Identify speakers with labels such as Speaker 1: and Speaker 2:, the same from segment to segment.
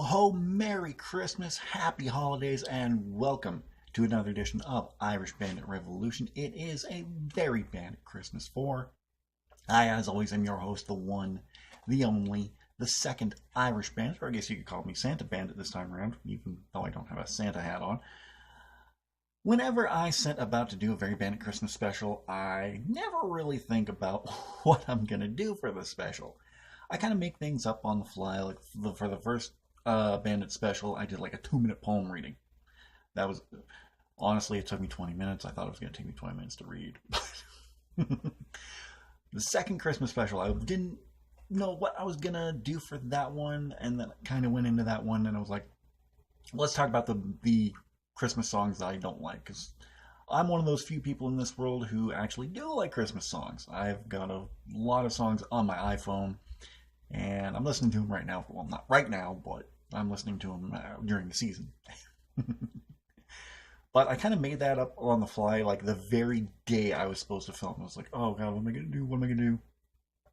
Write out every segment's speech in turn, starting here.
Speaker 1: ho, Merry Christmas, Happy Holidays, and welcome to another edition of Irish Bandit Revolution. It is a very bandit Christmas for. I, as always, am your host, the one, the only, the second Irish Bandit, or I guess you could call me Santa Bandit this time around, even though I don't have a Santa hat on. Whenever I set about to do a Very Bandit Christmas special, I never really think about what I'm going to do for the special. I kind of make things up on the fly. Like for the first Bandit special, I did like a 2-minute poem reading. That was, honestly, it took me 20 minutes. I thought it was going to take me 20 minutes to read. The second Christmas special, I didn't know what I was going to do for that one. And then I kind of went into that one and I was like, let's talk about the Christmas songs that I don't like. Because I'm one of those few people in this world who actually do like Christmas songs. I've got a lot of songs on my iPhone. And I'm listening to them right now. Well, not right now, but I'm listening to them during the season. But I kind of made that up on the fly, like the very day I was supposed to film. I was like, oh God, what am I going to do? What am I going to do?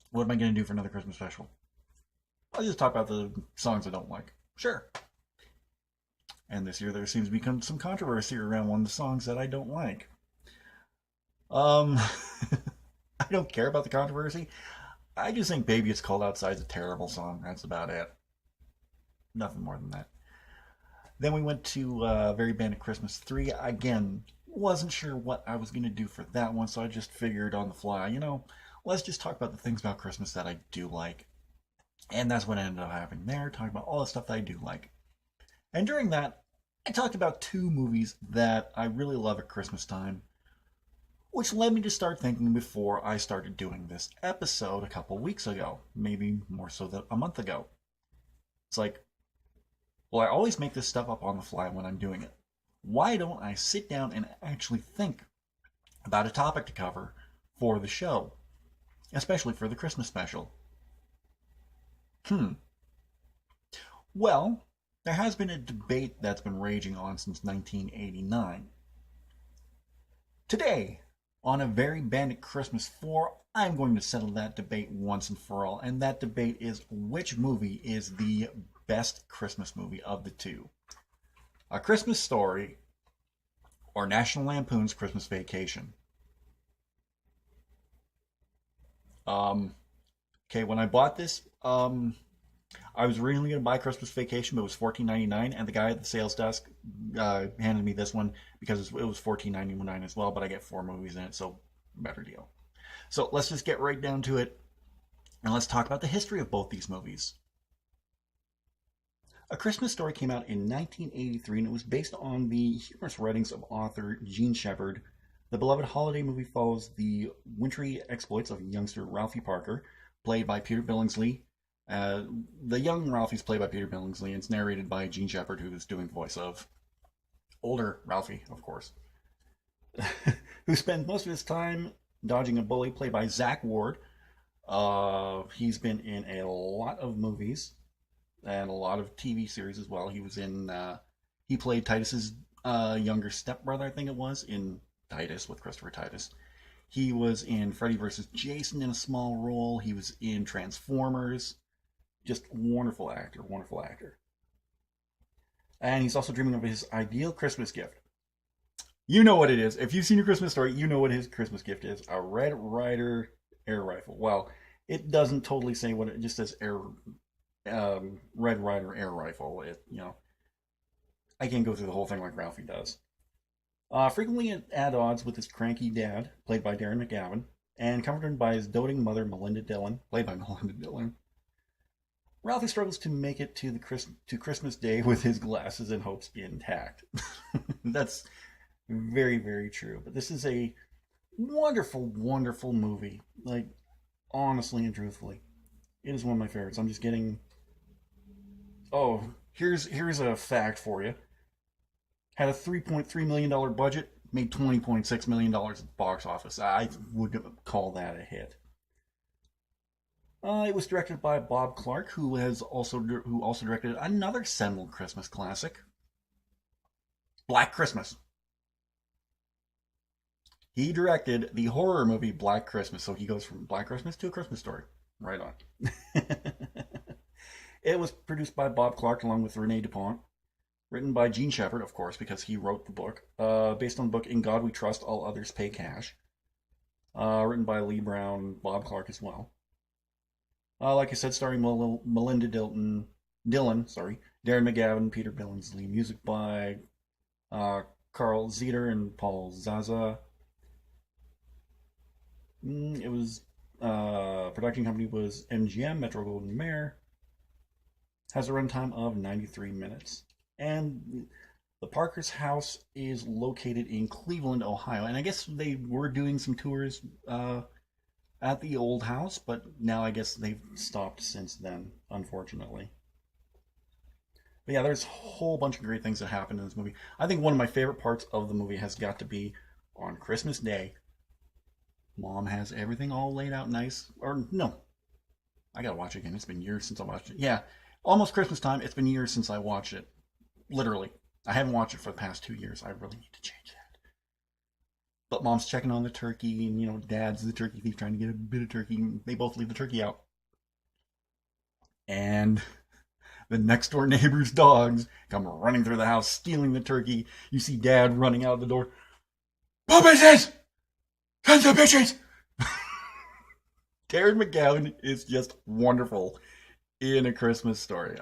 Speaker 1: What am I going to do for another Christmas special? I'll just talk about the songs I don't like. Sure. And this year there seems to be some controversy around one of the songs that I don't like. I don't care about the controversy. I just think Baby It's Cold Outside is a terrible song. That's about it. Nothing more than that. Then we went to Very Bandit Christmas 3. Again, wasn't sure what I was going to do for that one, so I just figured on the fly, let's just talk about the things about Christmas that I do like. And that's what ended up happening there, talking about all the stuff that I do like. And during that, I talked about 2 movies that I really love at Christmas time, which led me to start thinking before I started doing this episode a couple weeks ago, maybe more so than a month ago. It's like, well, I always make this stuff up on the fly when I'm doing it. Why don't I sit down and actually think about a topic to cover for the show, especially for the Christmas special? Well, there has been a debate that's been raging on since 1989. Today, on a Very Bandit Christmas 4, I'm going to settle that debate once and for all, and that debate is which movie is the best Christmas movie of the 2. A Christmas Story or National Lampoon's Christmas Vacation. Okay, when I bought this, I was originally going to buy Christmas Vacation, but it was $14.99, and the guy at the sales desk handed me this one because it was $14.99 as well, but I get 4 movies in it, so better deal. So let's just get right down to it, and let's talk about the history of both these movies. A Christmas Story came out in 1983, and it was based on the humorous writings of author Gene Shepard. The beloved holiday movie follows the wintry exploits of youngster Ralphie Parker, played by Peter Billingsley. The young Ralphie's played by Peter Billingsley, and it's narrated by Gene Shepard, who is doing the voice of older Ralphie, of course, who spends most of his time dodging a bully, played by Zach Ward. He's been in a lot of movies and a lot of TV series as well. He played Titus's younger stepbrother, I think it was, in Titus with Christopher Titus. He was in Freddy vs. Jason in a small role. He was in Transformers. Just wonderful actor, wonderful actor. And he's also dreaming of his ideal Christmas gift. You know what it is. If you've seen A Christmas Story, you know what his Christmas gift is. A Red Ryder air rifle. Well, it doesn't totally say what it just says. Red Ryder air rifle. I can't go through the whole thing like Ralphie does. Frequently at odds with his cranky dad, played by Darren McGavin, and comforted by his doting mother, Melinda Dillon, played by Melinda Dillon, Ralphie struggles to make it to Christmas Day with his glasses and hopes intact. That's very, very true. But this is a wonderful, wonderful movie. Like, honestly and truthfully, it is one of my favorites. I'm just getting. Oh, here's a fact for you. Had a $3.3 million budget, made $20.6 million at the box office. I would call that a hit. It was directed by Bob Clark, who also directed another seminal Christmas classic, Black Christmas. He directed the horror movie Black Christmas, so he goes from Black Christmas to A Christmas Story. Right on. It was produced by Bob Clark along with Rene DuPont. Written by Gene Shepard, of course, because he wrote the book. Based on the book In God We Trust, All Others Pay Cash. Written by Lee Brown, Bob Clark as well. Like I said, starring Melinda Dillon, Darren McGavin, Peter Billingsley. Music by Carl Zeter and Paul Zaza. It was production company was MGM, Metro Goldwyn Mayer. Has a runtime of 93 minutes. And the Parker's house is located in Cleveland, Ohio. And I guess they were doing some tours at the old house, but now I guess they've stopped since then, unfortunately. But yeah, there's a whole bunch of great things that happen in this movie. I think one of my favorite parts of the movie has got to be on Christmas Day. Mom has everything all laid out nice. Or no, I gotta watch it again. It's been years since I watched it. Yeah, almost Christmas time. It's been years since I watched it. Literally. I haven't watched it for the past 2 years. I really need to change that. But Mom's checking on the turkey, and, Dad's the turkey thief trying to get a bit of turkey. And they both leave the turkey out. And the next door neighbor's dogs come running through the house, stealing the turkey. You see Dad running out the door. "What is this? Sons of bitches!" Darren McGavin is just wonderful in A Christmas Story.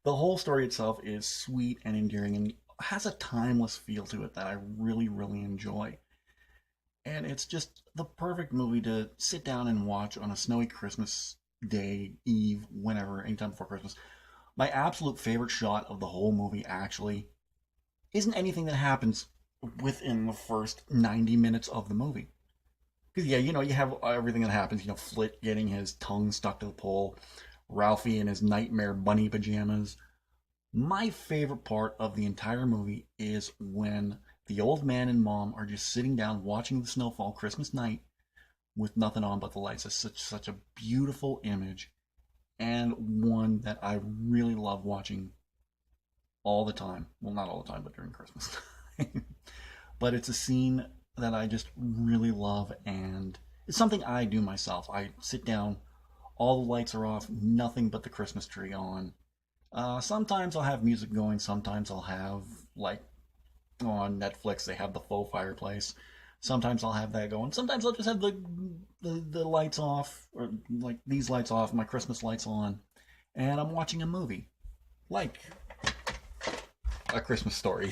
Speaker 1: The whole story itself is sweet and endearing and has a timeless feel to it that I really, really enjoy. And it's just the perfect movie to sit down and watch on a snowy Christmas day, eve, whenever, anytime before Christmas. My absolute favorite shot of the whole movie actually isn't anything that happens within the first 90 minutes of the movie. Because, yeah, you have everything that happens. Flit getting his tongue stuck to the pole, Ralphie in his nightmare bunny pajamas. My favorite part of the entire movie is when the old man and Mom are just sitting down watching the snowfall Christmas night with nothing on but the lights. It's such a beautiful image, and one that I really love watching all the time. Well, not all the time, but during Christmas time. But it's a scene that I just really love, and it's something I do myself. I sit down, all the lights are off, nothing but the Christmas tree on. Sometimes I'll have music going, sometimes I'll have, like, on Netflix, they have the faux fireplace. Sometimes I'll have that going. Sometimes I'll just have the lights off, or like these lights off, my Christmas lights on, and I'm watching a movie. Like A Christmas Story.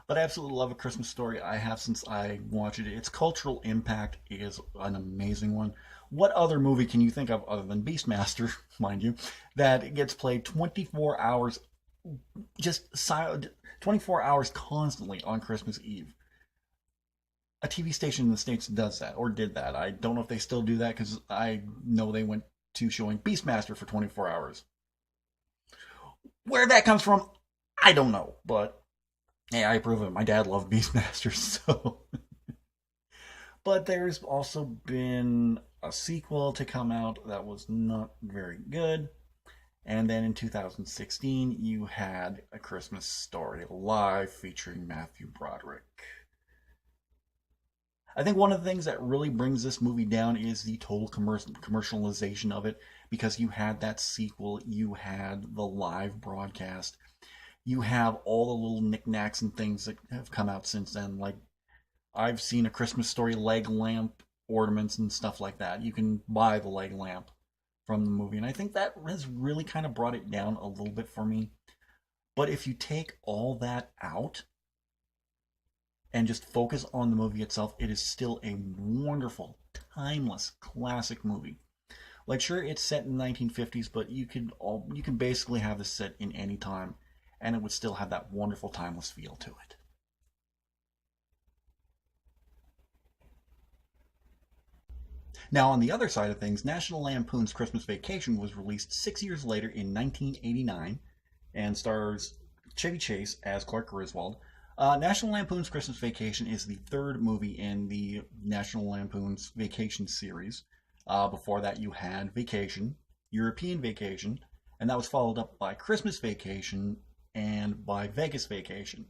Speaker 1: But I absolutely love A Christmas Story. I have since I watched it. Its cultural impact is an amazing one. What other movie can you think of, other than Beastmaster, mind you, that gets played 24 hours, just 24 hours constantly on Christmas Eve? A TV station in the States does that, or did that. I don't know if they still do that, because I know they went to showing Beastmaster for 24 hours. Where that comes from, I don't know, but hey, I approve of it. My dad loved Beastmaster, so. But there's also been a sequel to come out that was not very good. And then in 2016, you had A Christmas Story Live featuring Matthew Broderick. I think one of the things that really brings this movie down is the total commercialization of it, because you had that sequel, you had the live broadcast, you have all the little knickknacks and things that have come out since then. Like, I've seen A Christmas Story leg lamp ornaments and stuff like that. You can buy the leg lamp from the movie, and I think that has really kind of brought it down a little bit for me. But if you take all that out and just focus on the movie itself, it is still a wonderful, timeless, classic movie. Like, sure, it's set in the 1950s, but you can basically have this set in any time, and it would still have that wonderful, timeless feel to it. Now, on the other side of things, National Lampoon's Christmas Vacation was released 6 years later in 1989 and stars Chevy Chase as Clark Griswold. National Lampoon's Christmas Vacation is the third movie in the National Lampoon's Vacation series. Before that, you had Vacation, European Vacation, and that was followed up by Christmas Vacation and by Vegas Vacation.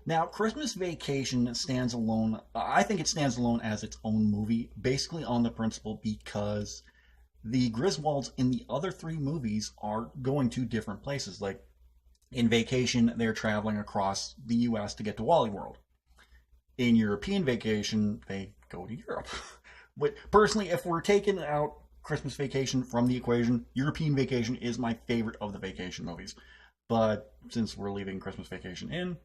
Speaker 1: Now, Christmas Vacation stands alone. I think it stands alone as its own movie, basically on the principle because The Griswolds in the other three movies are going to different places. Like in Vacation, they're traveling across the US to get to Wally World. In European Vacation, they go to Europe. But personally, if we're taking out Christmas Vacation from the equation, European Vacation is my favorite of the vacation movies. But since we're leaving Christmas Vacation in,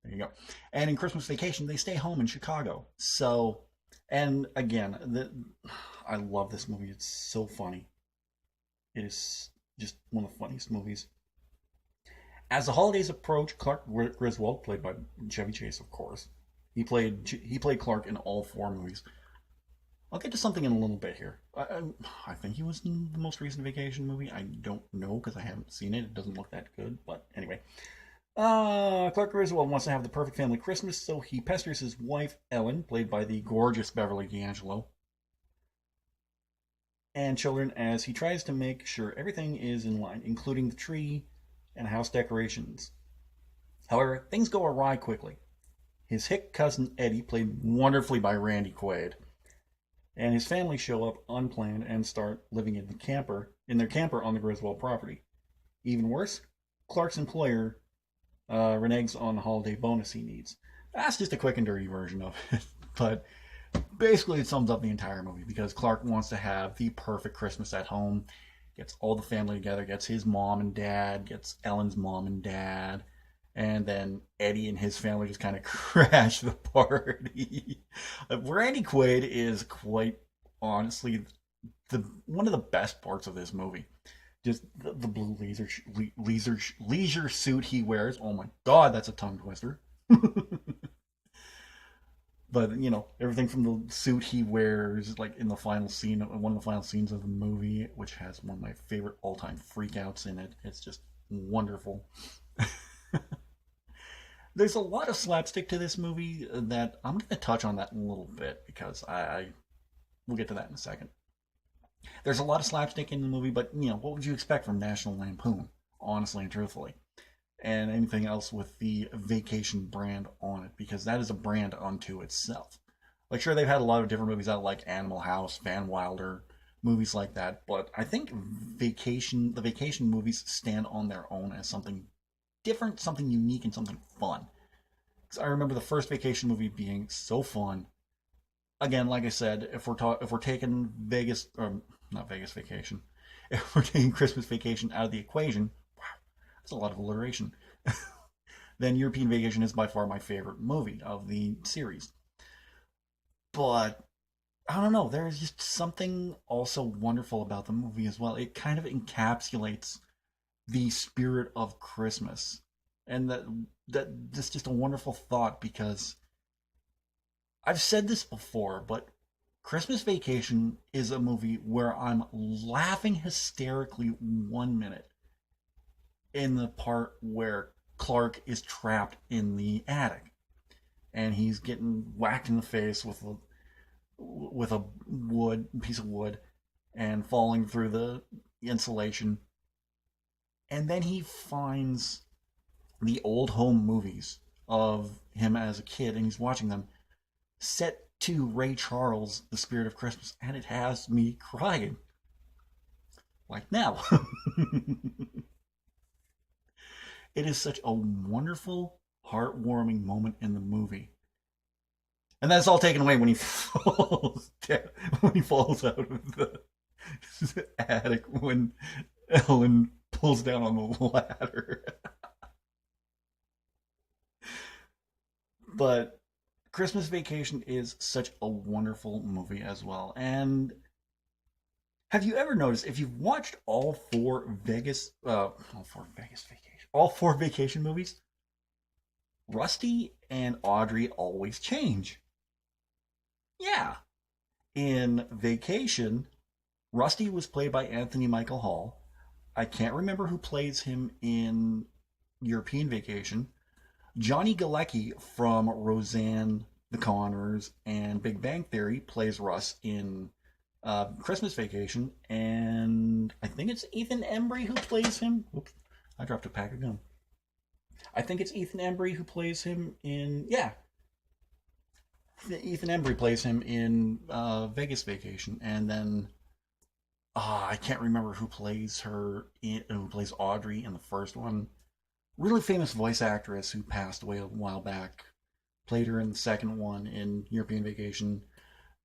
Speaker 1: there you go. And in Christmas Vacation, they stay home in Chicago. So, and again, I love this movie. It's so funny. It is just one of the funniest movies. As the holidays approach, Clark Griswold, played by Chevy Chase, of course, he played Clark in all four movies. I'll get to something in a little bit here. I think he was in the most recent Vacation movie. I don't know because I haven't seen it. It doesn't look that good. But anyway, Clark Griswold wants to have the perfect family Christmas, so he pesters his wife Ellen, played by the gorgeous Beverly D'Angelo, and children as he tries to make sure everything is in line, including the tree and house decorations. However, things go awry quickly. His hick cousin Eddie, played wonderfully by Randy Quaid, and his family show up unplanned and start living in their camper on the Griswold property. Even worse, Clark's employer reneges on the holiday bonus he needs. That's just a quick and dirty version of it, but basically it sums up the entire movie because Clark wants to have the perfect Christmas at home, gets all the family together, gets his mom and dad, gets Ellen's mom and dad, and then Eddie and his family just kind of crash the party. Randy Quaid is quite honestly the one of the best parts of this movie. Just the blue leisure suit he wears. Oh my god, that's a tongue twister. But everything from the suit he wears, like in the final scene, one of the final scenes of the movie, which has one of my favorite all-time freakouts in it. It's just wonderful. There's a lot of slapstick to this movie that I'm going to touch on that in a little bit because we'll get to that in a second. There's a lot of slapstick in the movie, but what would you expect from National Lampoon, honestly and truthfully? And anything else with the Vacation brand on it, because that is a brand unto itself. Like, sure, they've had a lot of different movies out, like Animal House, Van Wilder, movies like that, but I think the Vacation movies stand on their own as something different, something unique, and something fun. Because I remember the first Vacation movie being so fun. Again, like I said, if we're taking Vegas, or not Vegas Vacation, if we're taking Christmas Vacation out of the equation, that's a lot of alliteration. Then European Vacation is by far my favorite movie of the series. But I don't know, there's just something also wonderful about the movie as well. It kind of encapsulates the spirit of Christmas. And that's just a wonderful thought because I've said this before, but Christmas Vacation is a movie where I'm laughing hysterically 1 minute in the part where Clark is trapped in the attic and he's getting whacked in the face with a piece of wood and falling through the insulation, and then he finds the old home movies of him as a kid and he's watching them set to Ray Charles' The Spirit of Christmas, and it has me crying like now. It is such a wonderful, heartwarming moment in the movie. And that's all taken away when he falls down, when he falls out of the attic when Ellen pulls down on the ladder. But Christmas Vacation is such a wonderful movie as well. And have you ever noticed, if you've watched all four Vacation movies, Rusty and Audrey always change. Yeah. In Vacation, Rusty was played by Anthony Michael Hall. I can't remember who plays him in European Vacation. Johnny Galecki from Roseanne, The Connors, and Big Bang Theory plays Russ in Christmas Vacation, and I think it's Ethan Embry who plays him. Oops, I dropped a pack of gum. I think it's Ethan Embry who plays him in, Ethan Embry plays him in Vegas Vacation, and then I can't remember who plays Audrey in the first one. Really famous voice actress who passed away a while back. Played her in the second one in European Vacation.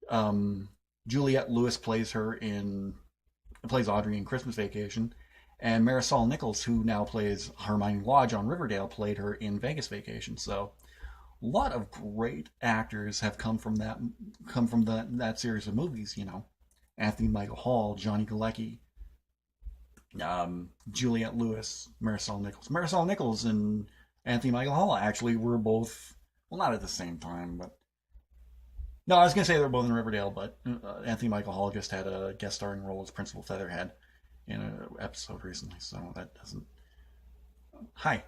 Speaker 1: Um, Juliette Lewis plays Audrey in Christmas Vacation, and Marisol Nichols, who now plays Hermione Lodge on Riverdale, played her in Vegas Vacation. So a lot of great actors have come from that series of movies. Anthony Michael Hall, Johnny Galecki, Juliette Lewis, Marisol Nichols. Marisol Nichols and Anthony Michael Hall actually were both, well, not at the same time, but no, I was gonna say they were both in Riverdale, but Anthony Michael Hall just had a guest starring role as Principal Featherhead in an episode recently, so that doesn't. Hi.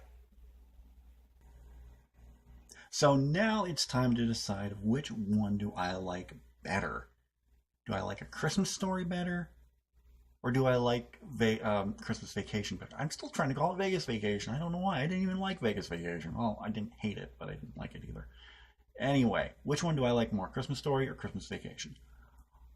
Speaker 1: So now it's time to decide which one do I like better. Do I like A Christmas Story better, or do I like Christmas Vacation better? I'm still trying to call it Vegas Vacation. I don't know why. I didn't even like Vegas Vacation. Well, I didn't hate it, but I didn't like it either. Anyway, which one do I like more, Christmas Story or Christmas Vacation?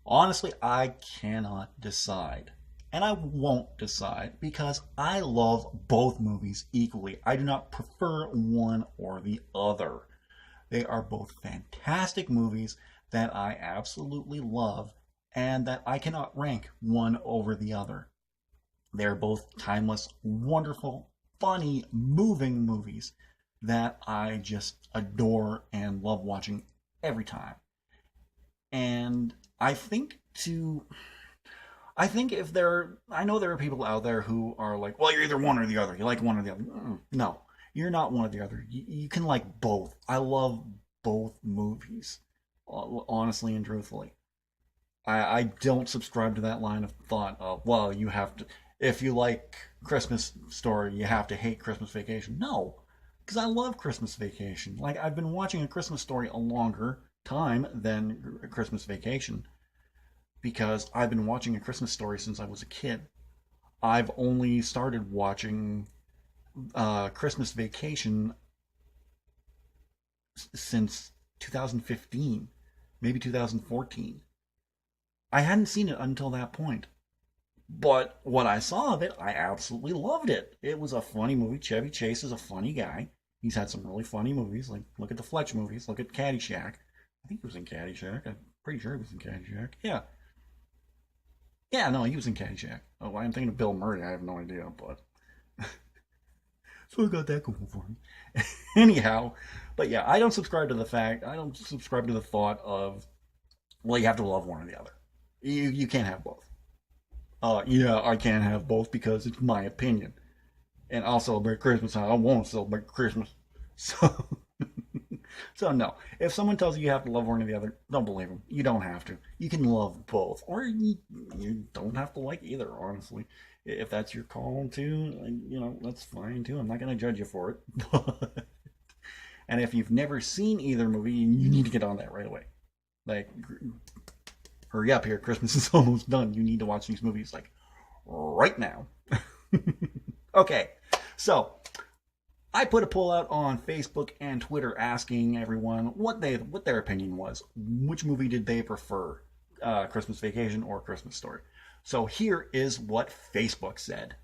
Speaker 1: Honestly, I cannot decide. And I won't decide because I love both movies equally. I do not prefer one or the other. They are both fantastic movies that I absolutely love and that I cannot rank one over the other. They're both timeless, wonderful, funny, moving movies that I just adore and love watching every time. And I think if there, I know there are people out there who are like, well, you're either one or the other. You like one or the other. No, you're not one or the other. You can like both. I love both movies, honestly and truthfully. I don't subscribe to that line of thought of, well, you have to, if you like Christmas Story, you have to hate Christmas Vacation. No, because I love Christmas Vacation. Like, I've been watching A Christmas Story a longer time than Christmas Vacation because I've been watching A Christmas Story since I was a kid. I've only started watching Christmas Vacation since 2015, maybe 2014. I hadn't seen it until that point. But what I saw of it, I absolutely loved it. It was a funny movie. Chevy Chase is a funny guy. He's had some really funny movies. Like, look at the Fletch movies. Look at Caddyshack. I think he was in Caddyshack. I'm pretty sure he was in Caddyshack. Yeah. Yeah, no, he was in Caddyshack. Oh, I'm thinking of Bill Murray. I have no idea, but so I got that going for me. Anyhow, but yeah, I don't subscribe to the thought of, well, you have to love one or the other. You can't have both. Yeah, I can't have both because it's my opinion. And I'll celebrate Christmas. I won't celebrate Christmas. So, so no. If someone tells you you have to love one or the other, don't believe them. You don't have to. You can love both, or you don't have to like either. Honestly, if that's your call too, that's fine too. I'm not gonna judge you for it. And if you've never seen either movie, you need to get on that right away. Like, hurry up here. Christmas is almost done. You need to watch these movies like right now. Okay, so I put a poll out on Facebook and Twitter asking everyone what their opinion was. Which movie did they prefer, Christmas Vacation or Christmas Story? So here is what Facebook said.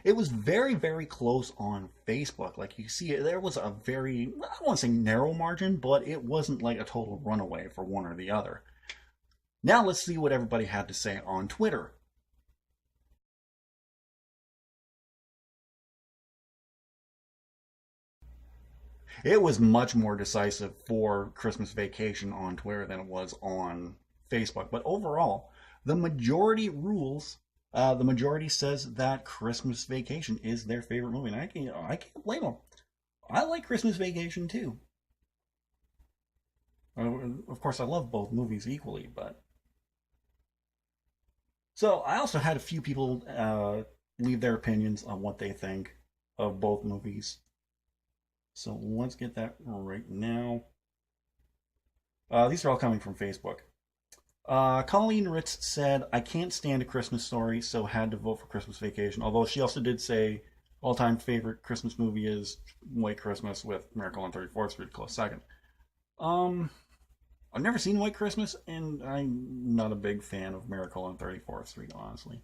Speaker 1: It was very, very close on Facebook. Like, you see, there was a very, I don't want to say narrow margin, but it wasn't like a total runaway for one or the other. Now let's see what everybody had to say on Twitter. It was much more decisive for Christmas Vacation on Twitter than it was on Facebook. But overall, the majority says that Christmas Vacation is their favorite movie, and I can't blame them. I like Christmas Vacation too. Of course, I love both movies equally, but so I also had a few people leave their opinions on what they think of both movies. So let's get that right now. These are all coming from Facebook. Colleen Ritz said, I can't stand A Christmas Story, so had to vote for Christmas Vacation. Although she also did say, All-time favorite Christmas movie is White Christmas, with Miracle on 34th Street close second. Um, I've never seen White Christmas, and I'm not a big fan of Miracle on 34th Street, honestly.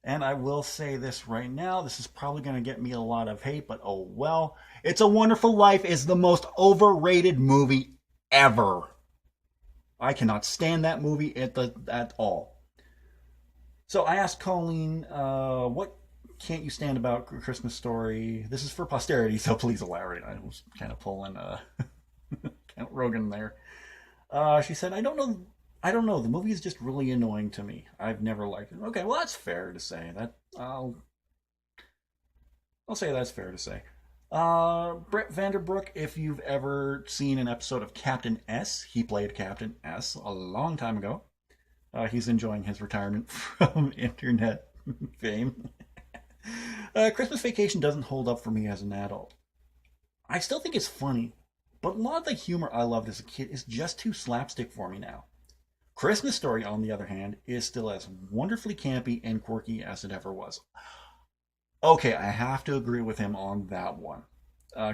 Speaker 1: And I will say this right now, this is probably going to get me a lot of hate, but oh well. It's a Wonderful Life is the most overrated movie ever. I cannot stand that movie at all. So I asked Colleen, what can't you stand about Christmas Story? This is for posterity, so please elaborate. I was kind of pulling Count Rogan there. She said, I don't know. I don't know. The movie is just really annoying to me. I've never liked it. Okay, well that's fair to say. I'll say that's fair to say. Brett Vanderbrook, if you've ever seen an episode of Captain S, he played Captain S a long time ago. He's enjoying his retirement from internet fame. Christmas Vacation doesn't hold up for me as an adult. I still think it's funny, but a lot of the humor I loved as a kid is just too slapstick for me now. Christmas Story, on the other hand, is still as wonderfully campy and quirky as it ever was. Okay, I have to agree with him on that one.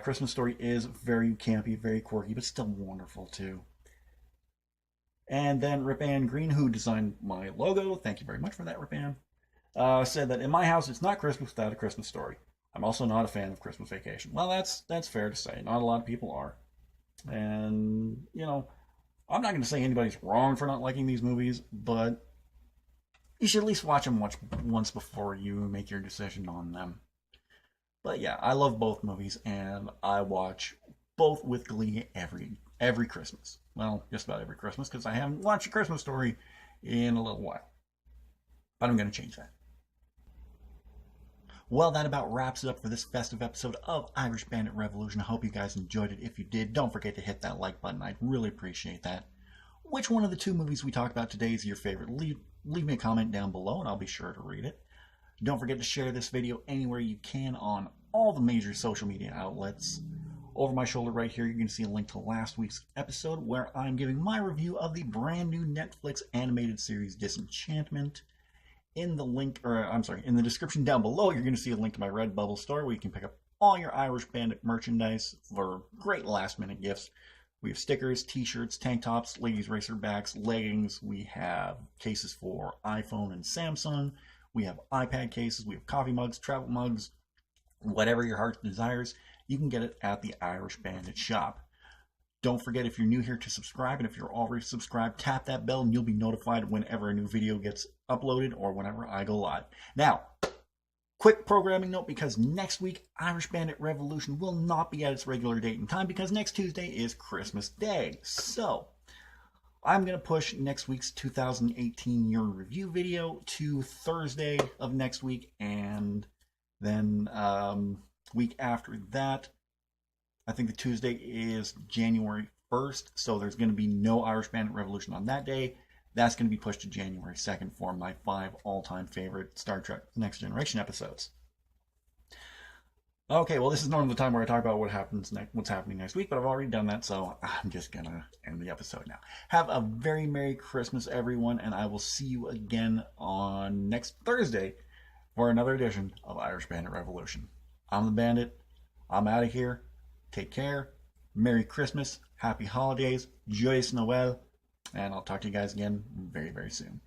Speaker 1: Christmas Story is very campy, very quirky, but still wonderful too. And then Rip Ann Green, who designed my logo, thank you very much for that, Rip Ann, said that in my house it's not Christmas without a Christmas Story. I'm also not a fan of Christmas Vacation. Well, that's fair to say. Not a lot of people are. And, I'm not going to say anybody's wrong for not liking these movies, but you should at least watch them once before you make your decision on them. But yeah, I love both movies, and I watch both with glee every Christmas. Well, just about every Christmas, because I haven't watched A Christmas Story in a little while. But I'm going to change that. Well, that about wraps it up for this festive episode of Irish Bandit Revolution. I hope you guys enjoyed it. If you did, don't forget to hit that like button. I'd really appreciate that. Which one of the two movies we talked about today is your favorite? Leave me a comment down below and I'll be sure to read it. Don't forget to share this video anywhere you can on all the major social media outlets. Over my shoulder right here, you're going to see a link to last week's episode where I'm giving my review of the brand new Netflix animated series Disenchantment. In the description down below, you're going to see a link to my Redbubble store where you can pick up all your Irish Bandit merchandise for great last-minute gifts. We have stickers, t-shirts, tank tops, ladies' racerbacks, leggings. We have cases for iPhone and Samsung. We have iPad cases. We have coffee mugs, travel mugs, whatever your heart desires. You can get it at the Irish Bandit shop. Don't forget, if you're new here, to subscribe, and if you're already subscribed, tap that bell and you'll be notified whenever a new video gets uploaded or whenever I go live. Now, quick programming note, because next week Irish Bandit Revolution will not be at its regular date and time because next Tuesday is Christmas Day. So, I'm going to push next week's 2018 year review video to Thursday of next week, and then week after that, I think the Tuesday is January 1st, so there's going to be no Irish Bandit Revolution on that day. That's going to be pushed to January 2nd for my 5 all-time favorite Star Trek The Next Generation episodes. Okay, well, this is normally the time where I talk about what's happening next week, but I've already done that, so I'm just going to end the episode now. Have a very Merry Christmas, everyone, and I will see you again on next Thursday for another edition of Irish Bandit Revolution. I'm the Bandit. I'm out of here. Take care. Merry Christmas. Happy holidays. Joyous Noel. And I'll talk to you guys again very, very soon.